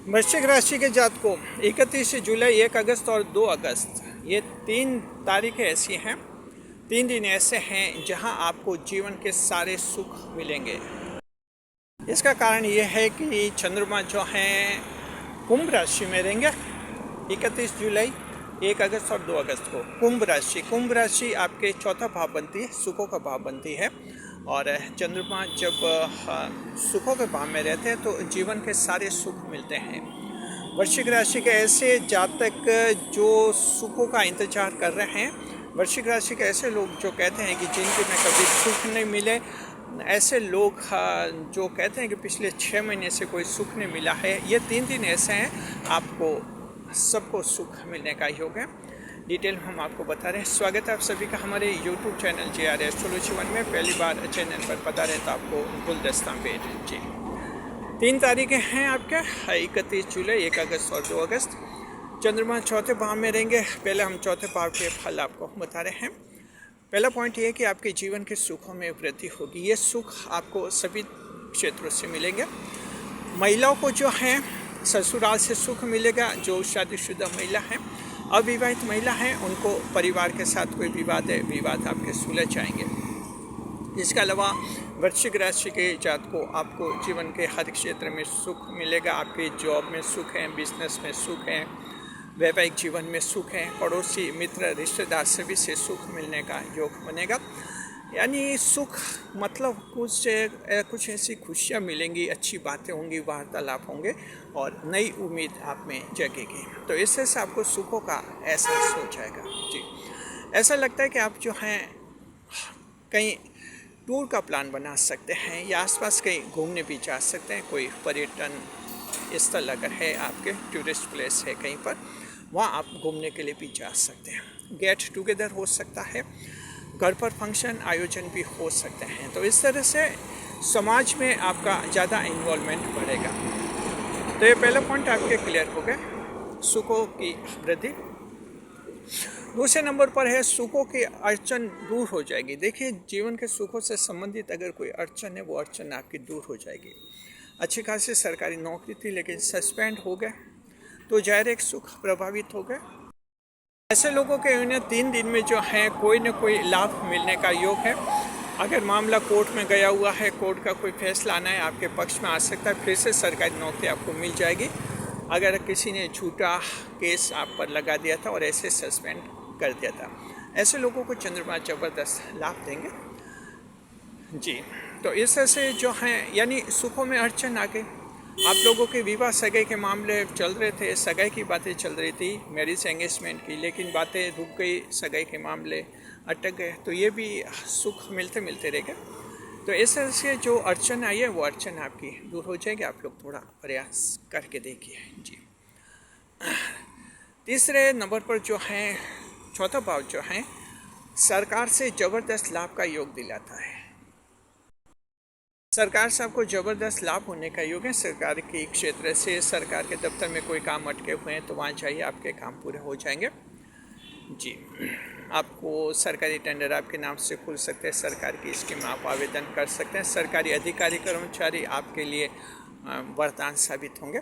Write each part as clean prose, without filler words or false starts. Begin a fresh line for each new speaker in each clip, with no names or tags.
वृश्चिक राशि के जातकों 31 जुलाई, 1 अगस्त और 2 अगस्त, ये 3 तारीखें ऐसी हैं, 3 दिन ऐसे हैं जहां आपको जीवन के सारे सुख मिलेंगे। इसका कारण ये है कि चंद्रमा जो हैं कुंभ राशि में रहेंगे 31 जुलाई, 1 अगस्त और 2 अगस्त को। कुंभ राशि आपके चौथा भाव बनती है, सुखों का भाव बनती है। और चंद्रमा जब सुखों के भाव में रहते हैं तो जीवन के सारे सुख मिलते हैं। वृश्चिक राशि के ऐसे जातक जो सुखों का इंतजार कर रहे हैं, वृश्चिक राशि के ऐसे लोग जो कहते हैं कि जिंदगी में कभी सुख नहीं मिले, ऐसे लोग जो कहते हैं कि पिछले 6 महीने से कोई सुख नहीं मिला है, ये 3 दिन ऐसे हैं आपको सबको सुख मिलने का योग है। डिटेल हम आपको बता रहे हैं। स्वागत है आप सभी का हमारे YouTube चैनल JR एस्ट्रोलॉजी 1 में। पहली बार चैनल पर पता रहे तो आपको गुलदस्ता पेज जी। 3 तारीखें हैं आपके 31 जुलाई, 1 अगस्त और 2 अगस्त। चंद्रमा चौथे भाव में रहेंगे। पहले हम चौथे भाव के फल आपको बता रहे हैं। पहला पॉइंट ये है कि आपके जीवन के सुखों में वृद्धि होगी। ये सुख आपको सभी क्षेत्रों से मिलेंगे। महिलाओं को जो है ससुराल से सुख मिलेगा। जो शादीशुदा महिला हैं, अविवाहित महिला हैं, उनको परिवार के साथ कोई विवाद आपके सुलझ जाएंगे। इसके अलावा वृश्चिक राशि के जातकों आपको जीवन के हर क्षेत्र में सुख मिलेगा। आपके जॉब में सुख है, बिजनेस में सुख है, वैवाहिक जीवन में सुख है, पड़ोसी मित्र रिश्तेदार सभी से सुख मिलने का योग बनेगा। यानी सुख मतलब कुछ ऐसी खुशियाँ मिलेंगी, अच्छी बातें होंगी, वार्तालाप होंगे और नई उम्मीद आप में जगेगी। तो इससे से आपको सुखों का एहसास हो जाएगा जी। ऐसा लगता है कि आप जो हैं कहीं टूर का प्लान बना सकते हैं या आसपास कहीं घूमने भी जा सकते हैं। कोई पर्यटन स्थल अगर है, आपके टूरिस्ट प्लेस है कहीं पर, वहाँ आप घूमने के लिए भी जा सकते हैं। गेट टुगेदर हो सकता है, घर पर फंक्शन आयोजन भी हो सकते हैं। तो इस तरह से समाज में आपका ज़्यादा इन्वॉल्वमेंट बढ़ेगा। तो ये पहला पॉइंट आपके क्लियर हो गए, सुखों की वृद्धि। दूसरे नंबर पर है सुखों की अड़चन दूर हो जाएगी। देखिए, जीवन के सुखों से संबंधित अगर कोई अड़चन है, वो अड़चन आपकी दूर हो जाएगी। अच्छी खासी सरकारी नौकरी थी लेकिन सस्पेंड हो गए तो जाहिर एक सुख प्रभावित हो गए। ऐसे लोगों के उन्हें 3 दिन में जो है कोई न कोई लाभ मिलने का योग है। अगर मामला कोर्ट में गया हुआ है, कोर्ट का कोई फैसला आना है, आपके पक्ष में आ सकता है, फिर से सरकारी नौकरी आपको मिल जाएगी। अगर किसी ने झूठा केस आप पर लगा दिया था और ऐसे सस्पेंड कर दिया था, ऐसे लोगों को चंद्रमा ज़बरदस्त लाभ देंगे जी। तो इस तरह से जो है यानी सुखों में अड़चन आ गई। आप लोगों के विवाह सगाई के मामले चल रहे थे, सगाई की बातें चल रही थी, मैरिज एंगेजमेंट की, लेकिन बातें रुक गई, सगाई के मामले अटक गए, तो ये भी सुख मिलते मिलते रह गए। तो इस तरह से जो अड़चन आई है वो अड़चन आपकी दूर हो जाएगी। आप लोग थोड़ा प्रयास करके देखिए जी। तीसरे नंबर पर जो है चौथा भाव जो है सरकार से ज़बरदस्त लाभ का योग दिलाता है। सरकार से आपको ज़बरदस्त लाभ होने का योग है। सरकार के क्षेत्र से, सरकार के दफ्तर में कोई काम अटके हुए हैं तो वहाँ जाइए, आपके काम पूरे हो जाएंगे जी। आपको सरकारी टेंडर आपके नाम से खुल सकते हैं, सरकार की स्कीम आप आवेदन कर सकते हैं। सरकारी अधिकारी कर्मचारी आपके लिए वरदान साबित होंगे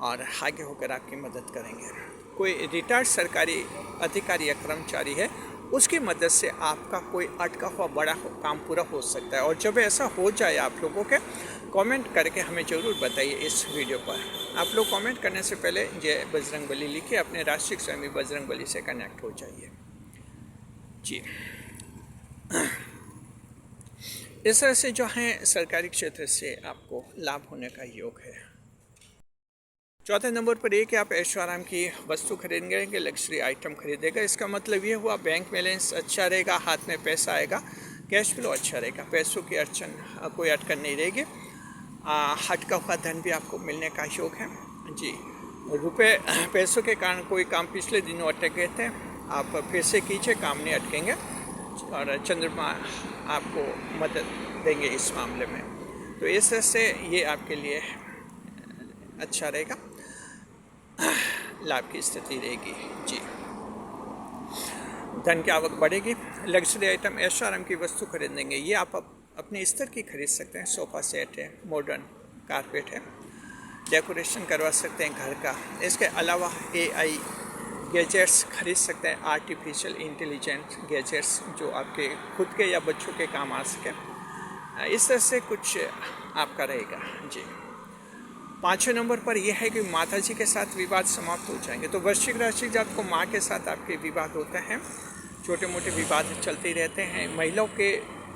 और आगे होकर आपकी मदद करेंगे। कोई रिटायर्ड सरकारी अधिकारी या कर्मचारी है, उसकी मदद से आपका कोई अटका हुआ बड़ा काम पूरा हो सकता है। और जब ऐसा हो जाए आप लोगों के, कमेंट करके हमें ज़रूर बताइए इस वीडियो पर। आप लोग कमेंट करने से पहले जय बजरंगबली लिखिए, अपने राशि स्वामी बजरंगबली से कनेक्ट हो जाइए जी। इस तरह से जो है सरकारी क्षेत्र से आपको लाभ होने का योग है। चौथे नंबर पर एक कि आप ऐशो आराम की वस्तु खरीदेंगे, लग्जरी आइटम खरीदेगा। इसका मतलब ये हुआ बैंक बैलेंस अच्छा रहेगा, हाथ में पैसा आएगा, कैश फ्लो अच्छा रहेगा, पैसों की अड़चन कोई अटकन नहीं रहेगी। हटका हुआ धन भी आपको मिलने का योग है जी। रुपए पैसों के कारण कोई काम पिछले दिनों अटक गए थे, आप फिर से कीजिए, काम नहीं अटकेंगे और चंद्रमा आपको मदद देंगे इस मामले में। तो इस तरह से ये आपके लिए अच्छा रहेगा, लाभ की स्थिति रहेगी जी। धन की आवक बढ़ेगी। लग्जरी आइटम ऐशो आराम की वस्तु खरीदेंगे, ये आप अपने स्तर की खरीद सकते हैं। सोफ़ा सेट है, मॉडर्न कारपेट है, डेकोरेशन करवा सकते हैं घर का। इसके अलावा AI गैजेट्स खरीद सकते हैं, आर्टिफिशियल इंटेलिजेंट गैजेट्स जो आपके खुद के या बच्चों के काम आ सके। इस तरह से कुछ आपका रहेगा जी। 5वें नंबर पर यह है कि माता जी के साथ विवाद समाप्त हो जाएंगे। तो वृश्चिक राशि जात को माँ के साथ आपके विवाद होते हैं, छोटे मोटे विवाद चलते रहते हैं। महिलाओं के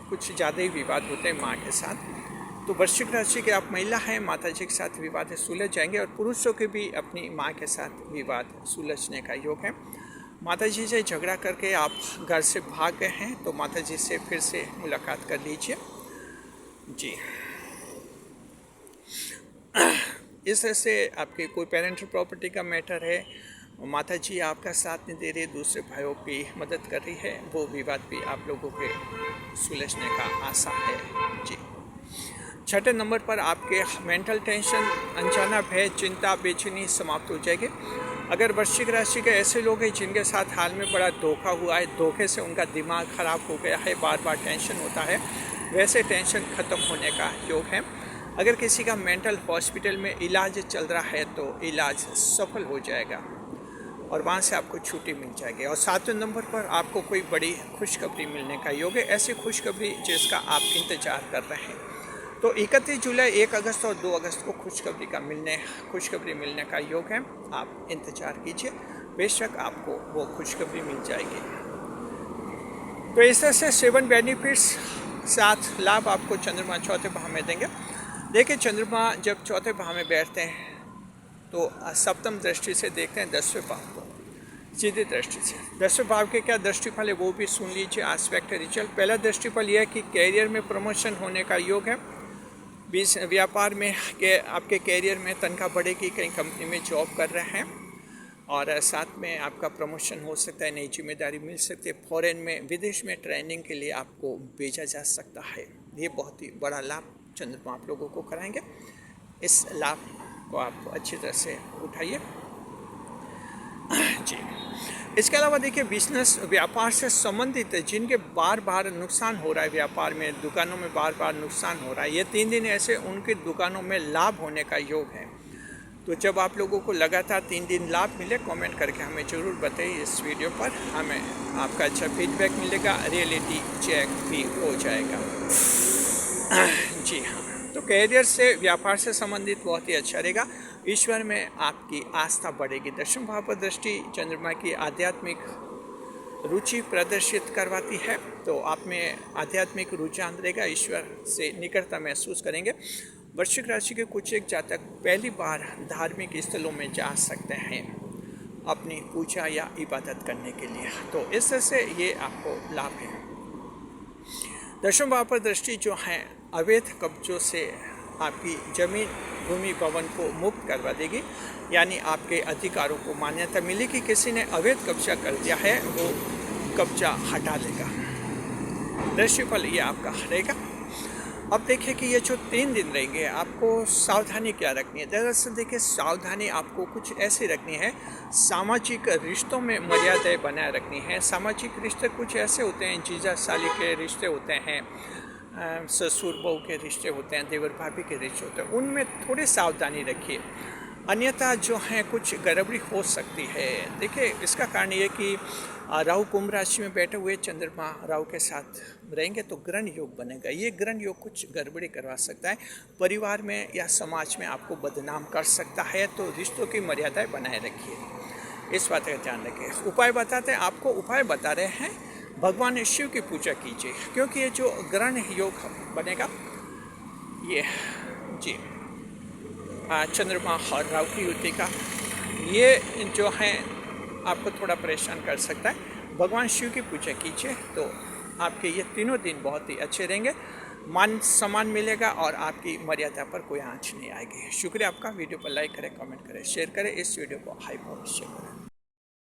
कुछ ज़्यादा ही विवाद होते हैं माँ के साथ। तो वृश्चिक राशि के आप महिला हैं, माता जी के साथ विवाद सुलझ जाएंगे। और पुरुषों के भी अपनी माँ के साथ विवाद सुलझने का योग है। माता जी से झगड़ा करके आप घर से भाग गए हैं तो माता जी से फिर से मुलाकात कर लीजिए जी। इस तरह से आपके कोई पेरेंटल प्रॉपर्टी का मैटर है, माता जी आपका साथ नहीं दे रही, दूसरे भाइयों की मदद कर रही है, वो विवाद भी आप लोगों के सुलझने का आशा है जी। 6ठे नंबर पर आपके मेंटल टेंशन, अनजाना भय, चिंता, बेचैनी समाप्त हो जाएगी। अगर वृश्चिक राशि के ऐसे लोग हैं जिनके साथ हाल में बड़ा धोखा हुआ है, धोखे से उनका दिमाग खराब हो गया है, बार बार टेंशन होता है, वैसे टेंशन ख़त्म होने का योग है। अगर किसी का मेंटल हॉस्पिटल में इलाज चल रहा है तो इलाज सफल हो जाएगा और वहाँ से आपको छुट्टी मिल जाएगी। और 7वें नंबर पर आपको कोई बड़ी खुशखबरी मिलने का योग है, ऐसी खुशखबरी जिसका आप इंतज़ार कर रहे हैं। तो 31 जुलाई, 1 अगस्त और 2 अगस्त को खुशखबरी मिलने का योग है। आप इंतज़ार कीजिए, बेशक आपको वो खुशखबरी मिल जाएगी। तो इस तरह से 7 बेनिफिट्स, 7 लाभ आपको चंद्रमा चौथे भाव में देंगे। देखिए, चंद्रमा जब चौथे भाव में बैठते हैं तो सप्तम दृष्टि से देखते हैं 10वें भाव को, सीधी दृष्टि से। 10वें भाव के क्या दृष्टिफल है वो भी सुन लीजिए, एस्पेक्ट रिचुअल। पहला दृष्टिफल यह है कि कैरियर में प्रमोशन होने का योग है। व्यापार में आपके कैरियर में तनख्वाह बढ़ेगी, कहीं कंपनी में जॉब कर रहे हैं और साथ में आपका प्रमोशन हो सकता है, नई जिम्मेदारी मिल सकती है। फॉरेन में, विदेश में ट्रेनिंग के लिए आपको भेजा जा सकता है। ये बहुत ही बड़ा लाभ चंद्रमा आप लोगों को कराएंगे। इस लाभ को आप अच्छी तरह से उठाइए जी। इसके अलावा देखिए, बिजनेस, व्यापार से संबंधित जिनके बार बार नुकसान हो रहा है, व्यापार में, दुकानों में बार बार नुकसान हो रहा है, ये 3 दिन ऐसे उनकी दुकानों में लाभ होने का योग है। तो जब आप लोगों को लगातार 3 दिन लाभ मिले, कमेंट करके हमें ज़रूर बताइए। इस वीडियो पर हमें आपका अच्छा फीडबैक मिलेगा, रियलिटी चेक भी हो जाएगा जी हाँ। तो कैरियर से, व्यापार से संबंधित बहुत ही अच्छा रहेगा। ईश्वर में आपकी आस्था बढ़ेगी। 10वें भाव पर दृष्टि चंद्रमा की आध्यात्मिक रुचि प्रदर्शित करवाती है, तो आप में आध्यात्मिक रुझान रहेगा, ईश्वर से निकटता महसूस करेंगे। वृश्चिक राशि के कुछ एक जातक पहली बार धार्मिक स्थलों में जा सकते हैं अपनी पूजा या इबादत करने के लिए, तो इस तरह से ये आपको लाभ है। 10वें भाव पर दृष्टि जो है अवैध कब्जों से आपकी जमीन, भूमि, भवन को मुक्त करवा देगी, यानी आपके अधिकारों को मान्यता मिलेगी। किसी ने अवैध कब्जा कर दिया है वो कब्जा हटा देगा। दृष्टिफल ये आपका रहेगा। अब देखिए कि ये जो 3 दिन रहेंगे आपको सावधानी क्या रखनी है। दरअसल देखिए, सावधानी आपको कुछ ऐसी रखनी है, सामाजिक रिश्तों में मर्यादाएं बनाए रखनी है। सामाजिक रिश्ते कुछ ऐसे होते हैं, जीजा साली के रिश्ते होते हैं, ससुर बहू के रिश्ते होते हैं, देवर भाभी के रिश्ते होते हैं, उनमें थोड़ी सावधानी रखिए, अन्यथा जो है कुछ गड़बड़ी हो सकती है। देखिए, इसका कारण ये कि राहु कुंभ राशि में बैठे हुए चंद्रमा राहु के साथ रहेंगे तो ग्रहण योग बनेगा। ये ग्रहण योग कुछ गड़बड़ी करवा सकता है, परिवार में या समाज में आपको बदनाम कर सकता है, तो रिश्तों की मर्यादाएं बनाए रखिए, इस बात का ध्यान रखिए। उपाय बताते हैं आपको, उपाय बता रहे हैं, भगवान शिव की पूजा कीजिए, क्योंकि ये जो ग्रहण योग बनेगा ये जी चंद्रमा और राहु की युति का, ये जो है आपको थोड़ा परेशान कर सकता है। भगवान शिव की पूजा कीजिए तो आपके ये 3 दिन बहुत ही अच्छे रहेंगे, मान सम्मान मिलेगा और आपकी मर्यादा पर कोई आँच नहीं आएगी। शुक्रिया आपका। वीडियो पर लाइक करें, कमेंट करें, शेयर करें, इस वीडियो को हाइप और शेयर करें।